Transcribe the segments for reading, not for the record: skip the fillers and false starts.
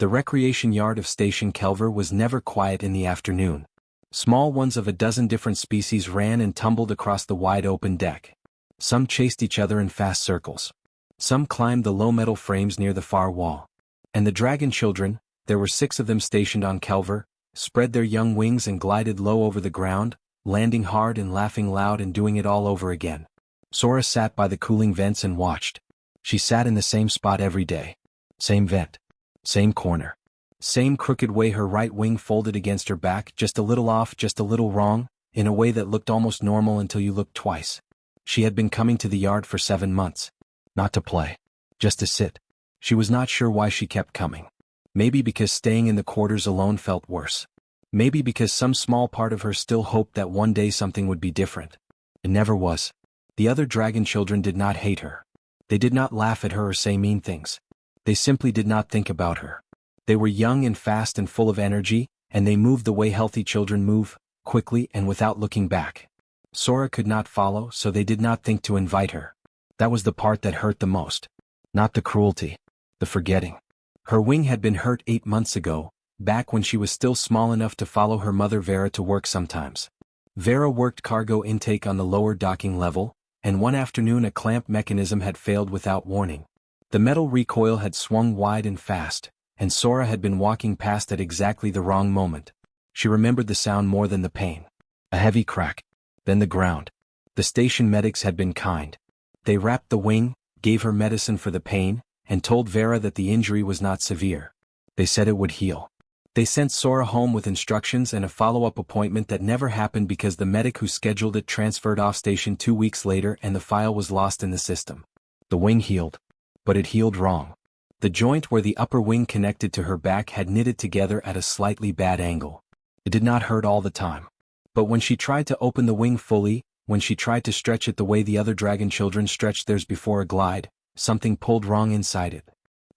The recreation yard of Station Kelver was never quiet in the afternoon. Small ones of a dozen different species ran and tumbled across the wide open deck. Some chased each other in fast circles. Some climbed the low metal frames near the far wall. And the dragon children, there were 6 of them stationed on Kelver, spread their young wings and glided low over the ground, landing hard and laughing loud and doing it all over again. Sora sat by the cooling vents and watched. She sat in the same spot every day. Same vent. Same corner. Same crooked way, her right wing folded against her back, just a little off, just a little wrong, in a way that looked almost normal until you looked twice. She had been coming to the yard for 7 months. Not to play. Just to sit. She was not sure why she kept coming. Maybe because staying in the quarters alone felt worse. Maybe because some small part of her still hoped that one day something would be different. It never was. The other dragon children did not hate her. They did not laugh at her or say mean things. They simply did not think about her. They were young and fast and full of energy, and they moved the way healthy children move, quickly and without looking back. Sora could not follow, so they did not think to invite her. That was the part that hurt the most. Not the cruelty. The forgetting. Her wing had been hurt 8 months ago, back when she was still small enough to follow her mother Vera to work sometimes. Vera worked cargo intake on the lower docking level, and one afternoon a clamp mechanism had failed without warning. The metal recoil had swung wide and fast, and Sora had been walking past at exactly the wrong moment. She remembered the sound more than the pain. A heavy crack. Then the ground. The station medics had been kind. They wrapped the wing, gave her medicine for the pain, and told Vera that the injury was not severe. They said it would heal. They sent Sora home with instructions and a follow-up appointment that never happened because the medic who scheduled it transferred off station 2 weeks later and the file was lost in the system. The wing healed. But it healed wrong. The joint where the upper wing connected to her back had knitted together at a slightly bad angle. It did not hurt all the time. But when she tried to open the wing fully, when she tried to stretch it the way the other dragon children stretched theirs before a glide, something pulled wrong inside it.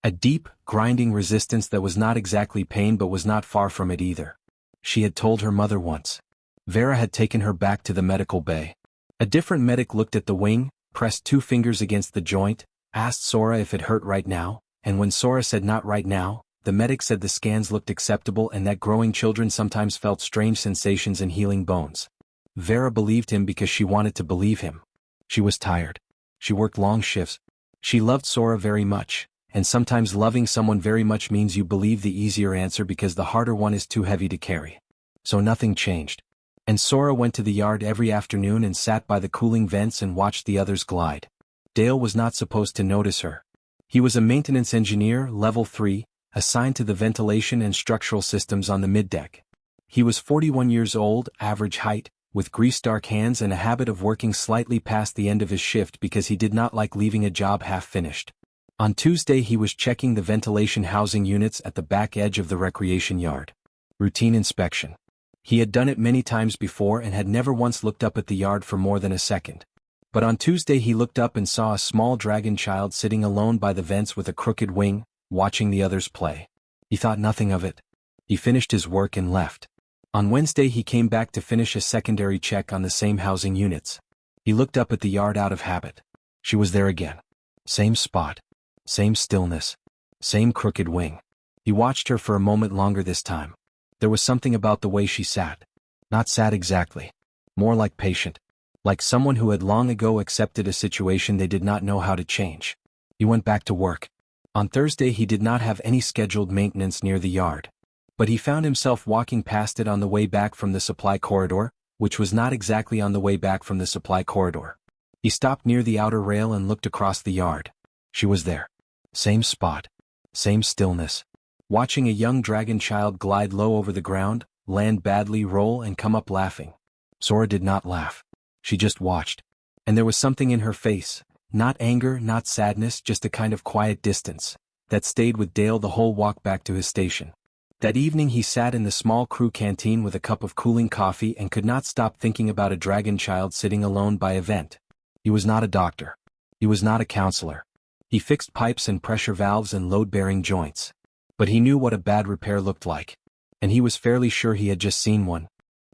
A deep, grinding resistance that was not exactly pain but was not far from it either. She had told her mother once. Vera had taken her back to the medical bay. A different medic looked at the wing, pressed 2 fingers against the joint, asked Sora if it hurt right now, and when Sora said not right now, the medic said the scans looked acceptable and that growing children sometimes felt strange sensations in healing bones. Vera believed him because she wanted to believe him. She was tired. She worked long shifts. She loved Sora very much, and sometimes loving someone very much means you believe the easier answer because the harder one is too heavy to carry. So nothing changed. And Sora went to the yard every afternoon and sat by the cooling vents and watched the others glide. Dale was not supposed to notice her. He was a maintenance engineer, level 3, assigned to the ventilation and structural systems on the middeck. He was 41 years old, average height, with grease-dark hands and a habit of working slightly past the end of his shift because he did not like leaving a job half-finished. On Tuesday he was checking the ventilation housing units at the back edge of the recreation yard. Routine inspection. He had done it many times before and had never once looked up at the yard for more than a second. But on Tuesday he looked up and saw a small dragon child sitting alone by the vents with a crooked wing, watching the others play. He thought nothing of it. He finished his work and left. On Wednesday he came back to finish a secondary check on the same housing units. He looked up at the yard out of habit. She was there again. Same spot. Same stillness. Same crooked wing. He watched her for a moment longer this time. There was something about the way she sat. Not sad exactly. More like patient. Like someone who had long ago accepted a situation they did not know how to change. He went back to work. On Thursday he did not have any scheduled maintenance near the yard. But he found himself walking past it on the way back from the supply corridor, which was not exactly on the way back from the supply corridor. He stopped near the outer rail and looked across the yard. She was there. Same spot. Same stillness. Watching a young dragon child glide low over the ground, land badly, roll and come up laughing. Sora did not laugh. She just watched. And there was something in her face, not anger, not sadness, just a kind of quiet distance, that stayed with Dale the whole walk back to his station. That evening he sat in the small crew canteen with a cup of cooling coffee and could not stop thinking about a dragon child sitting alone by a vent. He was not a doctor. He was not a counselor. He fixed pipes and pressure valves and load-bearing joints. But he knew what a bad repair looked like. And he was fairly sure he had just seen one.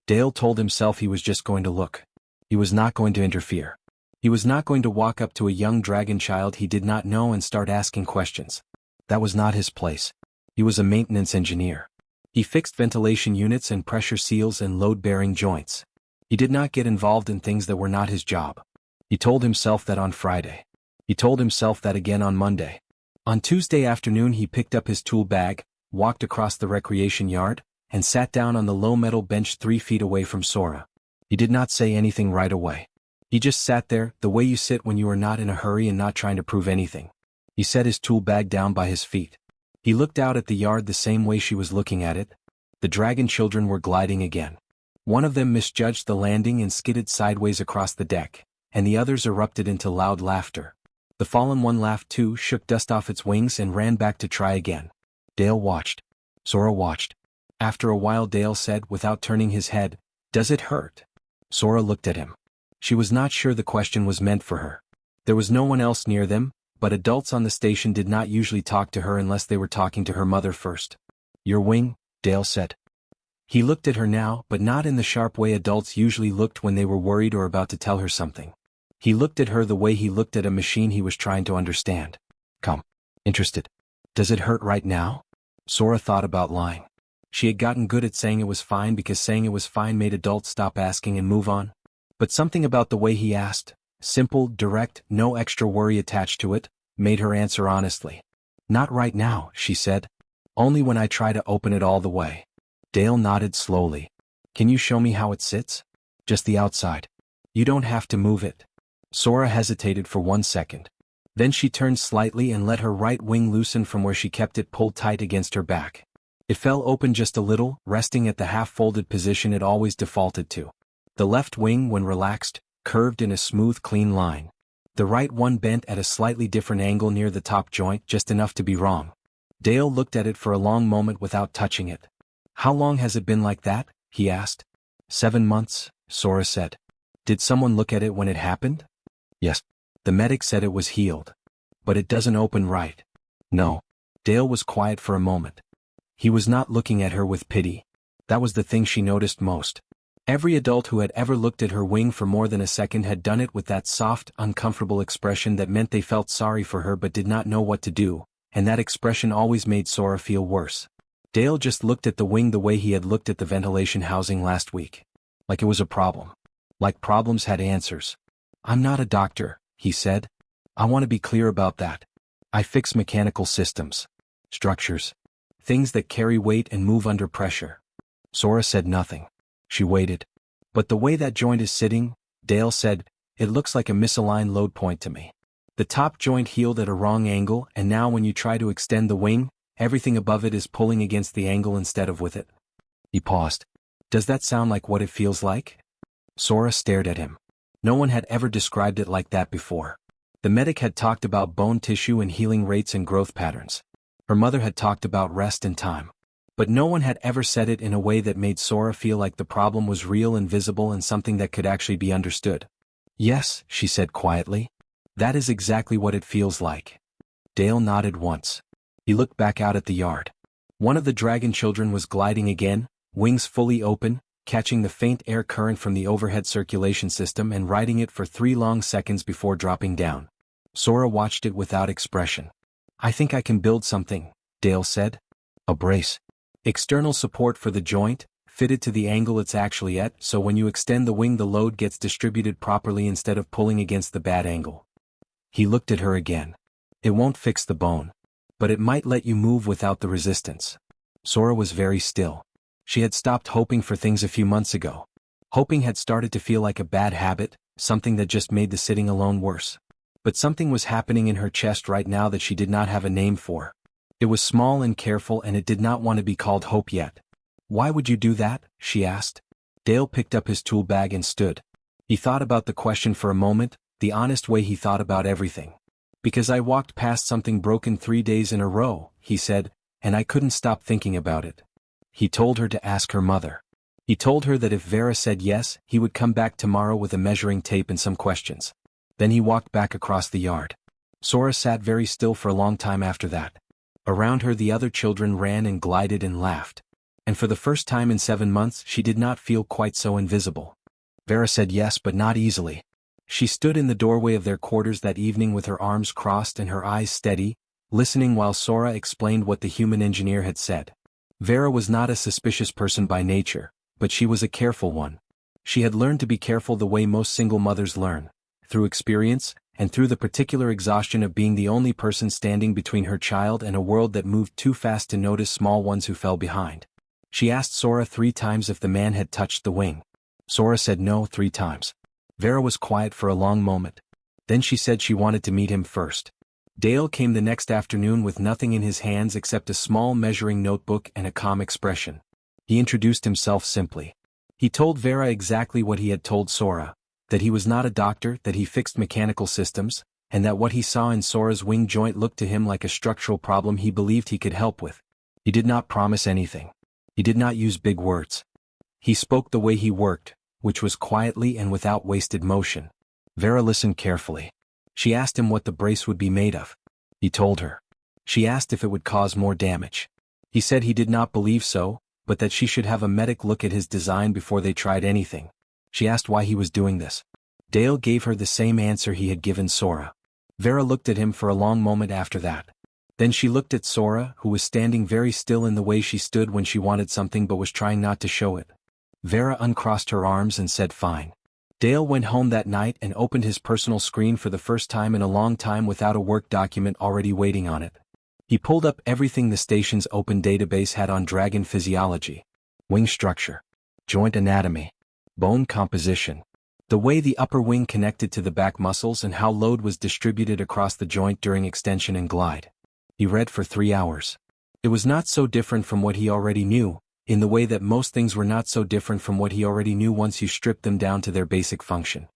Dale told himself he was just going to look. He was not going to interfere. He was not going to walk up to a young dragon child he did not know and start asking questions. That was not his place. He was a maintenance engineer. He fixed ventilation units and pressure seals and load-bearing joints. He did not get involved in things that were not his job. He told himself that on Friday. He told himself that again on Monday. On Tuesday afternoon he picked up his tool bag, walked across the recreation yard, and sat down on the low metal bench 3 feet away from Sora. He did not say anything right away. He just sat there, the way you sit when you are not in a hurry and not trying to prove anything. He set his tool bag down by his feet. He looked out at the yard the same way she was looking at it. The dragon children were gliding again. One of them misjudged the landing and skidded sideways across the deck, and the others erupted into loud laughter. The fallen one laughed too, shook dust off its wings and ran back to try again. Dale watched. Sora watched. After a while Dale said, without turning his head, "Does it hurt?" Sora looked at him. She was not sure the question was meant for her. There was no one else near them, but adults on the station did not usually talk to her unless they were talking to her mother first. "Your wing," Dale said. He looked at her now, but not in the sharp way adults usually looked when they were worried or about to tell her something. He looked at her the way he looked at a machine he was trying to understand. Calm. Interested. "Does it hurt right now?" Sora thought about lying. She had gotten good at saying it was fine because saying it was fine made adults stop asking and move on. But something about the way he asked, simple, direct, no extra worry attached to it, made her answer honestly. "Not right now," she said. "Only when I try to open it all the way." Dale nodded slowly. "Can you show me how it sits?" "Just the outside. You don't have to move it." Sora hesitated for 1 second. Then she turned slightly and let her right wing loosen from where she kept it pulled tight against her back. It fell open just a little, resting at the half-folded position it always defaulted to. The left wing, when relaxed, curved in a smooth, clean line. The right one bent at a slightly different angle near the top joint, just enough to be wrong. Dale looked at it for a long moment without touching it. "How long has it been like that?" he asked. 7 months, Sora said. "Did someone look at it when it happened?" "Yes. The medic said it was healed. But it doesn't open right." "No." Dale was quiet for a moment. He was not looking at her with pity. That was the thing she noticed most. Every adult who had ever looked at her wing for more than a second had done it with that soft, uncomfortable expression that meant they felt sorry for her but did not know what to do, and that expression always made Sora feel worse. Dale just looked at the wing the way he had looked at the ventilation housing last week. Like it was a problem. Like problems had answers. "I'm not a doctor," he said. "I want to be clear about that. I fix mechanical systems. Structures. Things that carry weight and move under pressure." Sora said nothing. She waited. "But the way that joint is sitting," Dale said, "it looks like a misaligned load point to me. The top joint healed at a wrong angle, and now when you try to extend the wing, everything above it is pulling against the angle instead of with it." He paused. "Does that sound like what it feels like?" Sora stared at him. No one had ever described it like that before. The medic had talked about bone tissue and healing rates and growth patterns. Her mother had talked about rest and time. But no one had ever said it in a way that made Sora feel like the problem was real and visible and something that could actually be understood. "Yes," she said quietly. "That is exactly what it feels like." Dale nodded once. He looked back out at the yard. One of the dragon children was gliding again, wings fully open, catching the faint air current from the overhead circulation system and riding it for 3 long seconds before dropping down. Sora watched it without expression. "I think I can build something," Dale said. "A brace. External support for the joint, fitted to the angle it's actually at, so when you extend the wing the load gets distributed properly instead of pulling against the bad angle." He looked at her again. "It won't fix the bone. But it might let you move without the resistance." Sora was very still. She had stopped hoping for things a few months ago. Hoping had started to feel like a bad habit, something that just made the sitting alone worse. But something was happening in her chest right now that she did not have a name for. It was small and careful and it did not want to be called hope yet. "Why would you do that?" she asked. Dale picked up his tool bag and stood. He thought about the question for a moment, the honest way he thought about everything. "Because I walked past something broken 3 days in a row," he said, "and I couldn't stop thinking about it." He told her to ask her mother. He told her that if Vera said yes, he would come back tomorrow with a measuring tape and some questions. Then he walked back across the yard. Sora sat very still for a long time after that. Around her the other children ran and glided and laughed. And for the first time in 7 months she did not feel quite so invisible. Vera said yes, but not easily. She stood in the doorway of their quarters that evening with her arms crossed and her eyes steady, listening while Sora explained what the human engineer had said. Vera was not a suspicious person by nature, but she was a careful one. She had learned to be careful the way most single mothers learn, through experience, and through the particular exhaustion of being the only person standing between her child and a world that moved too fast to notice small ones who fell behind. She asked Sora 3 times if the man had touched the wing. Sora said no 3 times. Vera was quiet for a long moment. Then she said she wanted to meet him first. Dale came the next afternoon with nothing in his hands except a small measuring notebook and a calm expression. He introduced himself simply. He told Vera exactly what he had told Sora, that he was not a doctor, that he fixed mechanical systems, and that what he saw in Sora's wing joint looked to him like a structural problem he believed he could help with. He did not promise anything. He did not use big words. He spoke the way he worked, which was quietly and without wasted motion. Vera listened carefully. She asked him what the brace would be made of. He told her. She asked if it would cause more damage. He said he did not believe so, but that she should have a medic look at his design before they tried anything. She asked why he was doing this. Dale gave her the same answer he had given Sora. Vera looked at him for a long moment after that. Then she looked at Sora, who was standing very still in the way she stood when she wanted something but was trying not to show it. Vera uncrossed her arms and said fine. Dale went home that night and opened his personal screen for the first time in a long time without a work document already waiting on it. He pulled up everything the station's open database had on dragon physiology, wing structure, joint anatomy, bone composition, the way the upper wing connected to the back muscles and how load was distributed across the joint during extension and glide. He read for 3 hours. It was not so different from what he already knew, in the way that most things were not so different from what he already knew once you stripped them down to their basic function.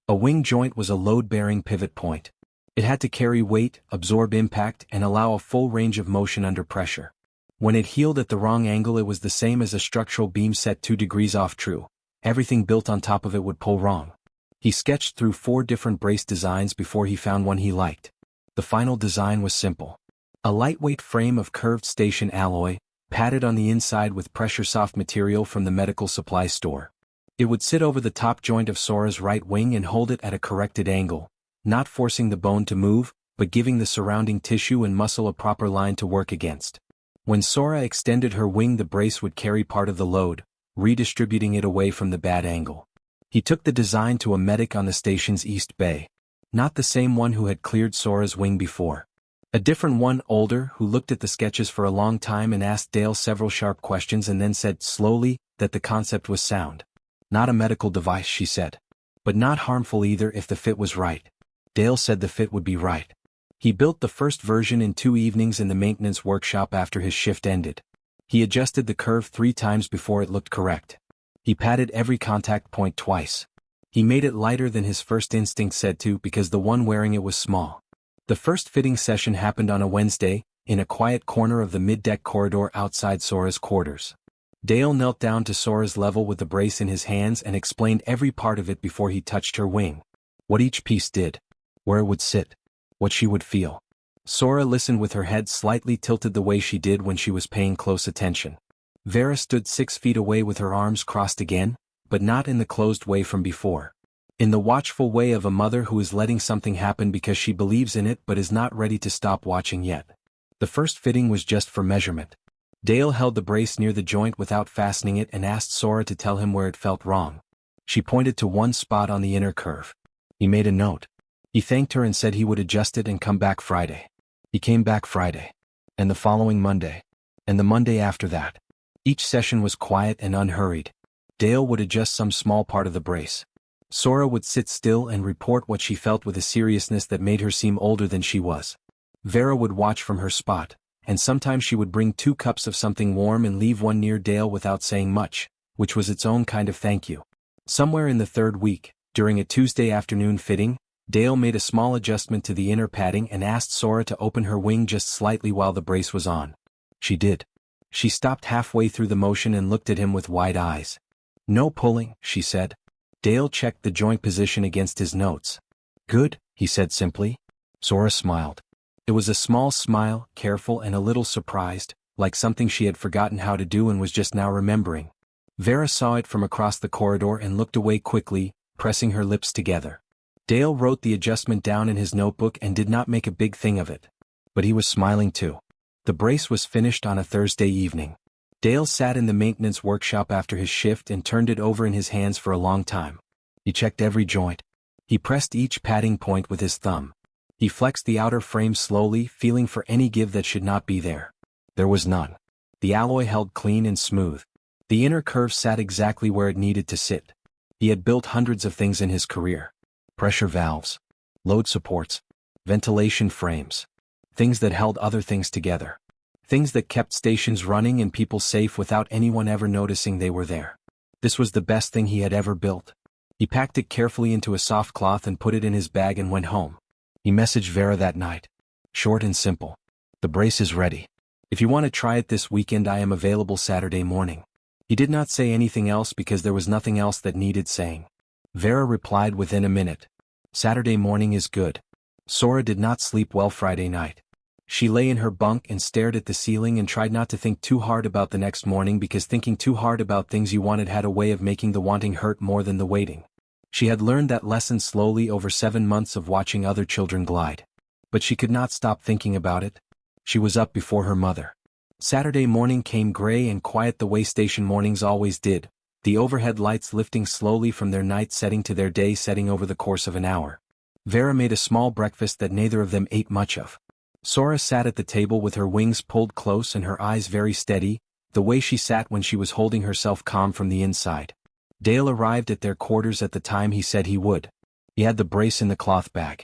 A wing joint was a load-bearing pivot point. It had to carry weight, absorb impact, and allow a full range of motion under pressure. When it heeled at the wrong angle, it was the same as a structural beam set 2 degrees off true. Everything built on top of it would pull wrong. He sketched through 4 different brace designs before he found one he liked. The final design was simple. A lightweight frame of curved station alloy, padded on the inside with pressure-soft material from the medical supply store. It would sit over the top joint of Sora's right wing and hold it at a corrected angle, not forcing the bone to move, but giving the surrounding tissue and muscle a proper line to work against. When Sora extended her wing, the brace would carry part of the load, redistributing it away from the bad angle. He took the design to a medic on the station's East Bay. Not the same one who had cleared Sora's wing before. A different one, older, who looked at the sketches for a long time and asked Dale several sharp questions and then said slowly that the concept was sound. Not a medical device, she said. But not harmful either if the fit was right. Dale said the fit would be right. He built the first version in 2 evenings in the maintenance workshop after his shift ended. He adjusted the curve 3 times before it looked correct. He patted every contact point twice. He made it lighter than his first instinct said to because the one wearing it was small. The first fitting session happened on a Wednesday, in a quiet corner of the mid-deck corridor outside Sora's quarters. Dale knelt down to Sora's level with the brace in his hands and explained every part of it before he touched her wing. What each piece did. Where it would sit. What she would feel. Sora listened with her head slightly tilted the way she did when she was paying close attention. Vera stood 6 feet away with her arms crossed again, but not in the closed way from before. In the watchful way of a mother who is letting something happen because she believes in it but is not ready to stop watching yet. The first fitting was just for measurement. Dale held the brace near the joint without fastening it and asked Sora to tell him where it felt wrong. She pointed to one spot on the inner curve. He made a note. He thanked her and said he would adjust it and come back Friday. He came back Friday. And the following Monday. And the Monday after that. Each session was quiet and unhurried. Dale would adjust some small part of the brace. Sora would sit still and report what she felt with a seriousness that made her seem older than she was. Vera would watch from her spot, and sometimes she would bring 2 cups of something warm and leave one near Dale without saying much, which was its own kind of thank you. Somewhere in the 3rd week, during a Tuesday afternoon fitting, Dale made a small adjustment to the inner padding and asked Sora to open her wing just slightly while the brace was on. She did. She stopped halfway through the motion and looked at him with wide eyes. No pulling, she said. Dale checked the joint position against his notes. Good, he said simply. Sora smiled. It was a small smile, careful and a little surprised, like something she had forgotten how to do and was just now remembering. Vera saw it from across the corridor and looked away quickly, pressing her lips together. Dale wrote the adjustment down in his notebook and did not make a big thing of it. but he was smiling too. The brace was finished on a Thursday evening. Dale sat in the maintenance workshop after his shift and turned it over in his hands for a long time. He checked every joint. He pressed each padding point with his thumb. He flexed the outer frame slowly, feeling for any give that should not be there. There was none. The alloy held clean and smooth. The inner curve sat exactly where it needed to sit. He had built hundreds of things in his career. Pressure valves, load supports, ventilation frames. Things that held other things together. Things that kept stations running and people safe without anyone ever noticing they were there. This was the best thing he had ever built. He packed it carefully into a soft cloth and put it in his bag and went home. He messaged Vera that night. Short and simple. The brace is ready. If you want to try it this weekend, I am available Saturday morning. He did not say anything else because there was nothing else that needed saying. Vera replied within a minute. Saturday morning is good. Sora did not sleep well Friday night. She lay in her bunk and stared at the ceiling and tried not to think too hard about the next morning because thinking too hard about things you wanted had a way of making the wanting hurt more than the waiting. She had learned that lesson slowly over 7 months of watching other children glide. But she could not stop thinking about it. She was up before her mother. Saturday morning came gray and quiet the way station mornings always did, the overhead lights lifting slowly from their night setting to their day setting over the course of an hour. Vera made a small breakfast that neither of them ate much of. Sora sat at the table with her wings pulled close and her eyes very steady, the way she sat when she was holding herself calm from the inside. Dale arrived at their quarters at the time he said he would. He had the brace in the cloth bag.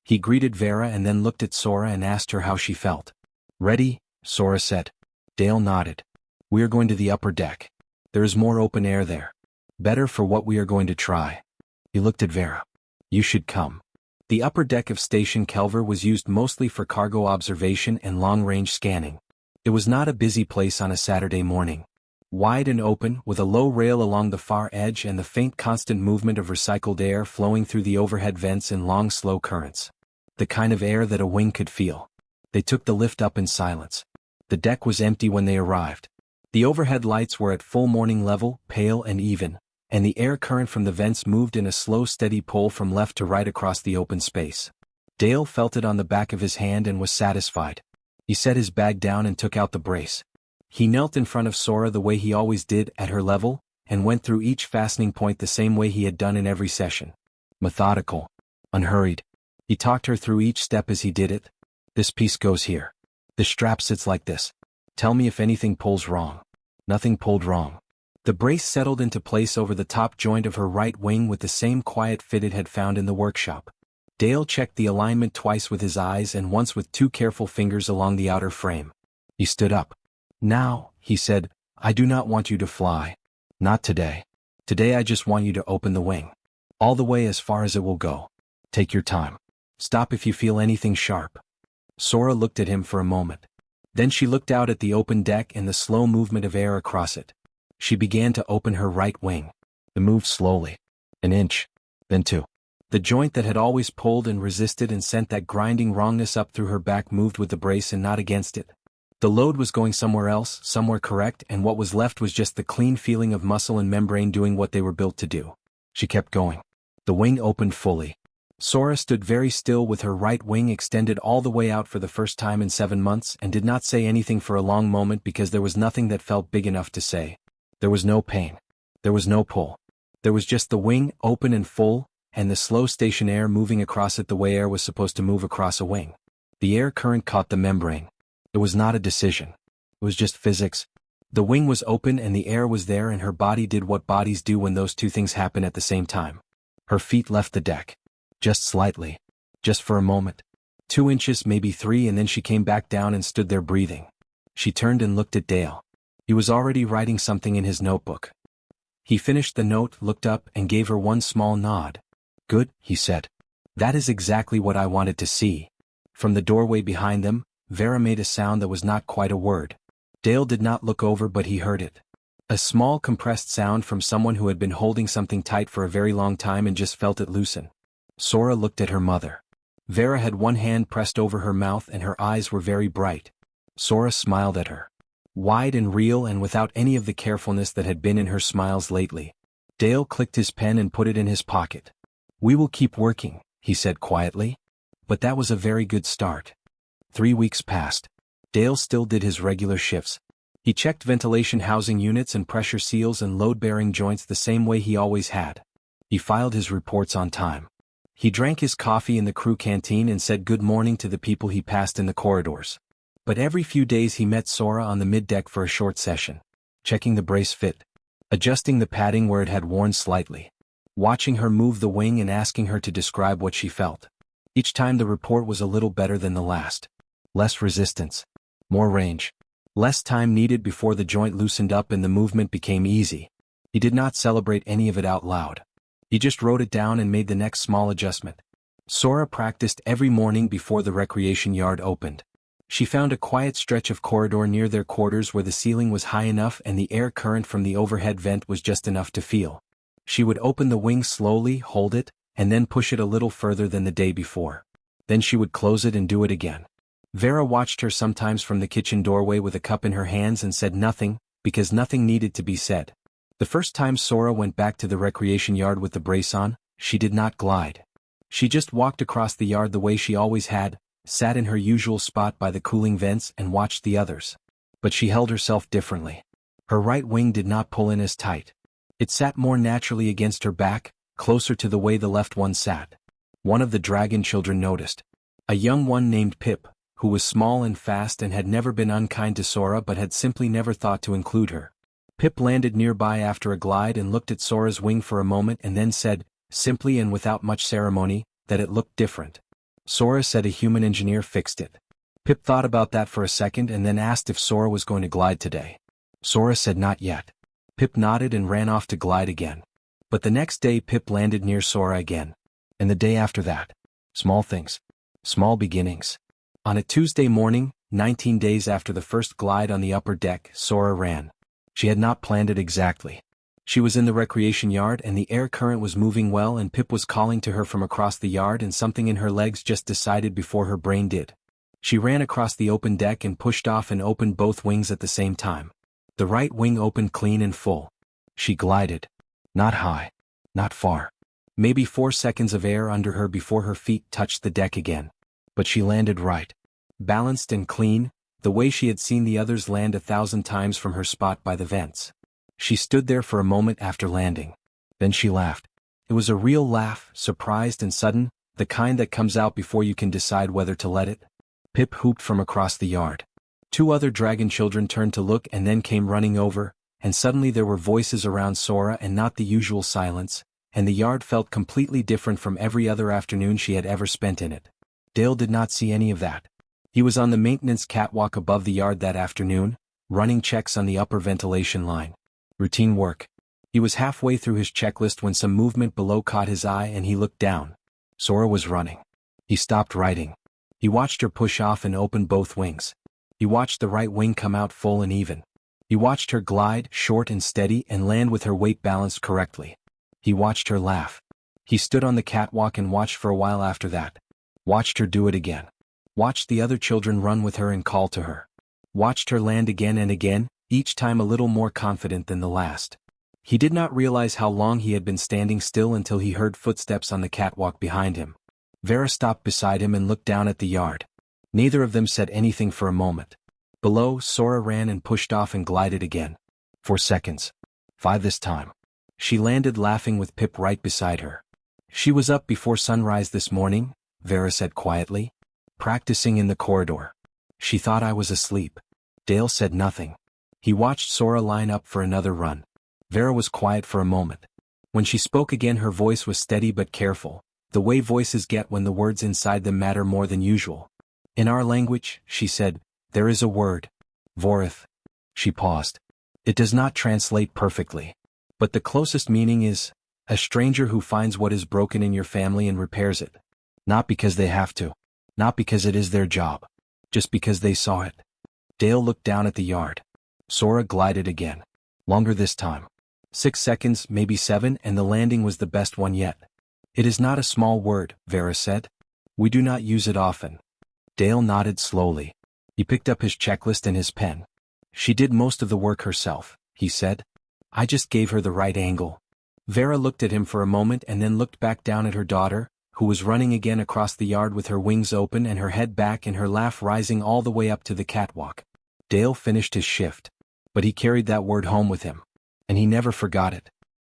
He greeted Vera and then looked at Sora and asked her how she felt. Ready? Sora said. Dale nodded. We are going to the upper deck. There is more open air there. Better for what we are going to try. He looked at Vera. You should come. The upper deck of Station Kelver was used mostly for cargo observation and long-range scanning. It was not a busy place on a Saturday morning. Wide and open, with a low rail along the far edge and the faint constant movement of recycled air flowing through the overhead vents in long slow currents. The kind of air that a wing could feel. They took the lift up in silence. The deck was empty when they arrived. The overhead lights were at full morning level, pale and even, and the air current from the vents moved in a slow steady pull from left to right across the open space. Dale felt it on the back of his hand and was satisfied. He set his bag down and took out the brace. He knelt in front of Sora the way he always did, at her level, and went through each fastening point the same way he had done in every session. Methodical. Unhurried. He talked her through each step as he did it. This piece goes here. The strap sits like this. Tell me if anything pulls wrong. Nothing pulled wrong. The brace settled into place over the top joint of her right wing with the same quiet fit it had found in the workshop. Dale checked the alignment twice with his eyes and once with 2 careful fingers along the outer frame. He stood up. Now, he said, I do not want you to fly. Not today. Today I just want you to open the wing. All the way as far as it will go. Take your time. Stop if you feel anything sharp. Sora looked at him for a moment. Then she looked out at the open deck and the slow movement of air across it. She began to open her right wing. It moved slowly. 1 inch. Then 2. The joint that had always pulled and resisted and sent that grinding wrongness up through her back moved with the brace and not against it. The load was going somewhere else, somewhere correct, and what was left was just the clean feeling of muscle and membrane doing what they were built to do. She kept going. The wing opened fully. Sora stood very still with her right wing extended all the way out for the first time in 7 months and did not say anything for a long moment because there was nothing that felt big enough to say. There was no pain. There was no pull. There was just the wing, open and full, and the slow station air moving across it the way air was supposed to move across a wing. The air current caught the membrane. It was not a decision. It was just physics. The wing was open and the air was there and her body did what bodies do when those two things happen at the same time. Her feet left the deck. Just slightly. Just for a moment. 2 inches, maybe 3, and then she came back down and stood there breathing. She turned and looked at Dale. He was already writing something in his notebook. He finished the note, looked up, and gave her one small nod. Good, he said. That is exactly what I wanted to see. From the doorway behind them, Vera made a sound that was not quite a word. Dale did not look over but he heard it. A small compressed sound from someone who had been holding something tight for a very long time and just felt it loosen. Sora looked at her mother. Vera had one hand pressed over her mouth and her eyes were very bright. Sora smiled at her. Wide and real and without any of the carefulness that had been in her smiles lately. Dale clicked his pen and put it in his pocket. We will keep working, he said quietly. But that was a very good start. 3 weeks passed. Dale still did his regular shifts. He checked ventilation housing units and pressure seals and load-bearing joints the same way he always had. He filed his reports on time. He drank his coffee in the crew canteen and said good morning to the people he passed in the corridors. But every few days he met Sora on the middeck for a short session, checking the brace fit, adjusting the padding where it had worn slightly, watching her move the wing and asking her to describe what she felt. Each time the report was a little better than the last. Less resistance, more range, less time needed before the joint loosened up and the movement became easy. He did not celebrate any of it out loud. He just wrote it down and made the next small adjustment. Sora practiced every morning before the recreation yard opened. She found a quiet stretch of corridor near their quarters where the ceiling was high enough and the air current from the overhead vent was just enough to feel. She would open the wing slowly, hold it, and then push it a little further than the day before. Then she would close it and do it again. Vera watched her sometimes from the kitchen doorway with a cup in her hands and said nothing, because nothing needed to be said. The first time Sora went back to the recreation yard with the brace on, she did not glide. She just walked across the yard the way she always had, sat in her usual spot by the cooling vents and watched the others. But she held herself differently. Her right wing did not pull in as tight. It sat more naturally against her back, closer to the way the left one sat. One of the dragon children noticed. A young one named Pip, who was small and fast and had never been unkind to Sora but had simply never thought to include her. Pip landed nearby after a glide and looked at Sora's wing for a moment and then said, simply and without much ceremony, that it looked different. Sora said a human engineer fixed it. Pip thought about that for a second and then asked if Sora was going to glide today. Sora said not yet. Pip nodded and ran off to glide again. But the next day Pip landed near Sora again. And the day after that. Small things. Small beginnings. On a Tuesday morning, 19 days after the first glide on the upper deck, Sora ran. She had not planned it exactly. She was in the recreation yard and the air current was moving well and Pip was calling to her from across the yard and something in her legs just decided before her brain did. She ran across the open deck and pushed off and opened both wings at the same time. The right wing opened clean and full. She glided. Not high. Not far. Maybe 4 seconds of air under her before her feet touched the deck again. But she landed right. Balanced and clean, the way she had seen the others land 1,000 times from her spot by the vents. She stood there for a moment after landing. Then she laughed. It was a real laugh, surprised and sudden, the kind that comes out before you can decide whether to let it. Pip whooped from across the yard. 2 other dragon children turned to look and then came running over, and suddenly there were voices around Sora and not the usual silence, and the yard felt completely different from every other afternoon she had ever spent in it. Dale did not see any of that. He was on the maintenance catwalk above the yard that afternoon, running checks on the upper ventilation line. Routine work. He was halfway through his checklist when some movement below caught his eye and he looked down. Sora was running. He stopped writing. He watched her push off and open both wings. He watched the right wing come out full and even. He watched her glide, short and steady, and land with her weight balanced correctly. He watched her laugh. He stood on the catwalk and watched for a while after that. Watched her do it again. Watched the other children run with her and call to her. Watched her land again and again, each time a little more confident than the last. He did not realize how long he had been standing still until he heard footsteps on the catwalk behind him. Vera stopped beside him and looked down at the yard. Neither of them said anything for a moment. Below, Sora ran and pushed off and glided again. 4 seconds. 5 this time. She landed laughing with Pip right beside her. She was up before sunrise this morning, Vera said quietly. Practicing in the corridor. She thought I was asleep. Dale said nothing. He watched Sora line up for another run. Vera was quiet for a moment. When she spoke again her voice was steady but careful, the way voices get when the words inside them matter more than usual. In our language, she said, there is a word. Vorith. She paused. It does not translate perfectly. But the closest meaning is, a stranger who finds what is broken in your family and repairs it. Not because they have to. Not because it is their job. Just because they saw it. Dale looked down at the yard. Sora glided again. Longer this time. 6 seconds, maybe 7, and the landing was the best one yet. It is not a small word, Vera said. We do not use it often. Dale nodded slowly. He picked up his checklist and his pen. She did most of the work herself, he said. I just gave her the right angle. Vera looked at him for a moment and then looked back down at her daughter, who was running again across the yard with her wings open and her head back and her laugh rising all the way up to the catwalk. Dale finished his shift. But he carried that word home with him. And he never forgot it.